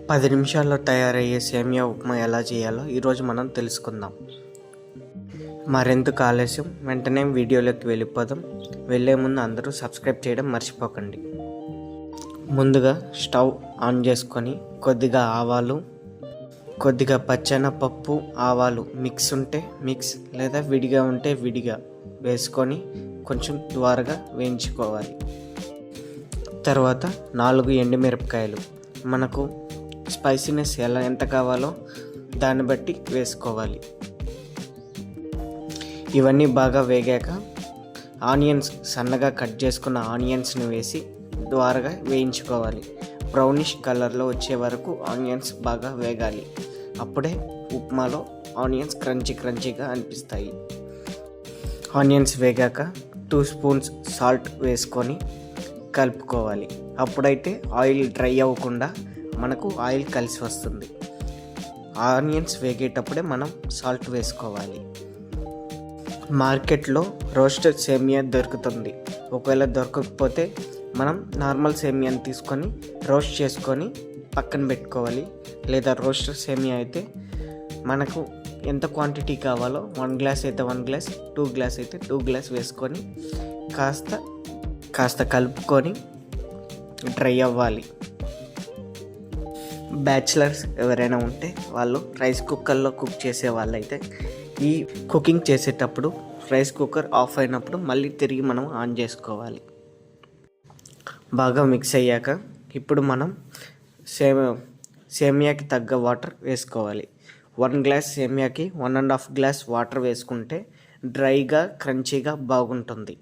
10 నిమిషాల్లో తయారయ్యే సేమియా ఉప్మా ఎలా చేయాలో ఈరోజు మనం తెలుసుకుందాం. మరెందుకు ఆలస్యం, వెంటనే వీడియోలోకి వెళ్ళిపోదాం. వెళ్ళే ముందు అందరూ సబ్స్క్రైబ్ చేయడం మర్చిపోకండి. ముందుగా స్టవ్ ఆన్ చేసుకొని కొద్దిగా ఆవాలు, కొద్దిగా పచ్చెనపప్పు, ఆవాలు మిక్స్ ఉంటే మిక్స్ లేదా విడిగా ఉంటే విడిగా వేసుకొని కొంచెం త్వరగా వేయించుకోవాలి. తర్వాత 4 ఎండుమిరపకాయలు, మనకు స్పైసీనెస్ ఎంత కావాలో దాన్ని బట్టి వేసుకోవాలి. ఇవన్నీ బాగా వేగాక ఆనియన్స్, సన్నగా కట్ చేసుకున్న ఆనియన్స్ని వేసి ద్వారగా వేయించుకోవాలి. బ్రౌనిష్ కలర్లో వచ్చే వరకు ఆనియన్స్ బాగా వేగాలి. అప్పుడే ఉప్మాలో ఆనియన్స్ క్రంచీగా అనిపిస్తాయి. ఆనియన్స్ వేగాక 2 స్పూన్స్ సాల్ట్ వేసుకొని కలుపుకోవాలి. అప్పుడైతే ఆయిల్ డ్రై అవ్వకుండా మనకు ఆయిల్ కలిసి వస్తుంది. ఆనియన్స్ వేగేటప్పుడే మనం సాల్ట్ వేసుకోవాలి. మార్కెట్లో రోస్టెడ్ సేమియా దొరుకుతుంది. ఒకవేళ దొరకకపోతే మనం నార్మల్ సేమియాని తీసుకొని రోస్ట్ చేసుకొని పక్కన పెట్టుకోవాలి. లేదా రోస్టెడ్ సేమియా అయితే మనకు ఎంత క్వాంటిటీ కావాలో 1 గ్లాస్ అయితే 1 గ్లాస్, 2 గ్లాస్ అయితే 2 గ్లాస్ వేసుకొని కాస్త కలుపుకొని డ్రై అవ్వాలి. బ్యాచిలర్స్ ఎవరైనా ఉంటే వాళ్ళు రైస్ కుక్కర్లో కుక్ చేసే వాళ్ళైతే ఈ కుకింగ్ చేసేటప్పుడు రైస్ కుక్కర్ ఆఫ్ అయినప్పుడు మళ్ళీ తిరిగి మనం ఆన్ చేసుకోవాలి. బాగా మిక్స్ అయ్యాక ఇప్పుడు మనం సేమియాకి తగ్గ వాటర్ వేసుకోవాలి. 1 గ్లాస్ సేమియాకి 1.5 గ్లాస్ వాటర్ వేసుకుంటే డ్రైగా క్రంచీగా బాగుంటుంది.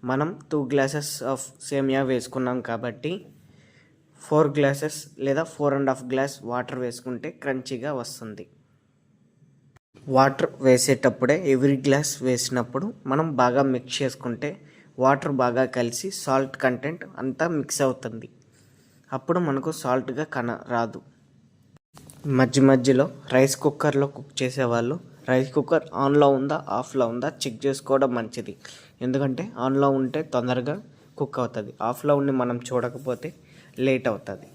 మనం 2 గ్లాసెస్ ఆఫ్ సేమియా వేసుకున్నాం కాబట్టి 4 గ్లాసెస్ లేదా 4.5 గ్లాస్ వాటర్ వేసుకుంటే క్రంచీగా వస్తుంది. వాటర్ వేసేటప్పుడే ఎవ్రీ గ్లాస్ వేసినప్పుడు మనం బాగా మిక్స్ చేసుకుంటే వాటర్ బాగా కలిసి సాల్ట్ కంటెంట్ అంతా మిక్స్ అవుతుంది. అప్పుడు మనకు సాల్ట్గా రాదు. మధ్యలో రైస్ కుక్కర్లో కుక్ చేసేవాళ్ళు రైస్ కుక్కర్ ఆన్లో ఉందా ఆఫ్లో ఉందా చెక్ చేసుకోవడం మంచిది. ఎందుకంటే ఆన్లో ఉంటే తొందరగా కుక్ అవుతుంది, ఆఫ్లో ఉండి మనం చూడకపోతే లేట్ అవుతుంది.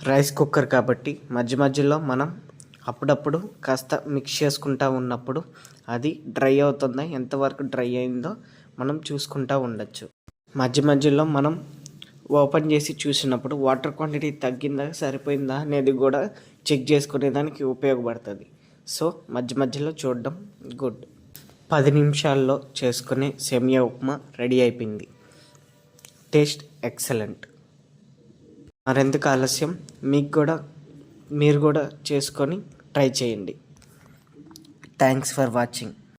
రైస్ కుక్కర్ కాబట్టి మధ్యలో మనం అప్పుడప్పుడు కాస్త మిక్స్ చేసుకుంటూ ఉన్నప్పుడు అది డ్రై అవుతుందా, ఎంతవరకు డ్రై అయిందో మనం చూసుకుంటూ ఉండొచ్చు. మధ్యలో మనం ఓపెన్ చేసి చూసినప్పుడు వాటర్ క్వాంటిటీ తగ్గిందా సరిపోయిందా అనేది కూడా చెక్ చేసుకునేదానికి ఉపయోగపడుతుంది. సో మధ్యలో చూడడం గుడ్. 10 నిమిషాల్లో చేసుకునే సేమియా ఉప్మా రెడీ అయిపోయింది. Taste excellent. మరెందుకు ఆలస్యం, మీరు కూడా చేసుకొని ట్రై చేయండి. Thanks for watching.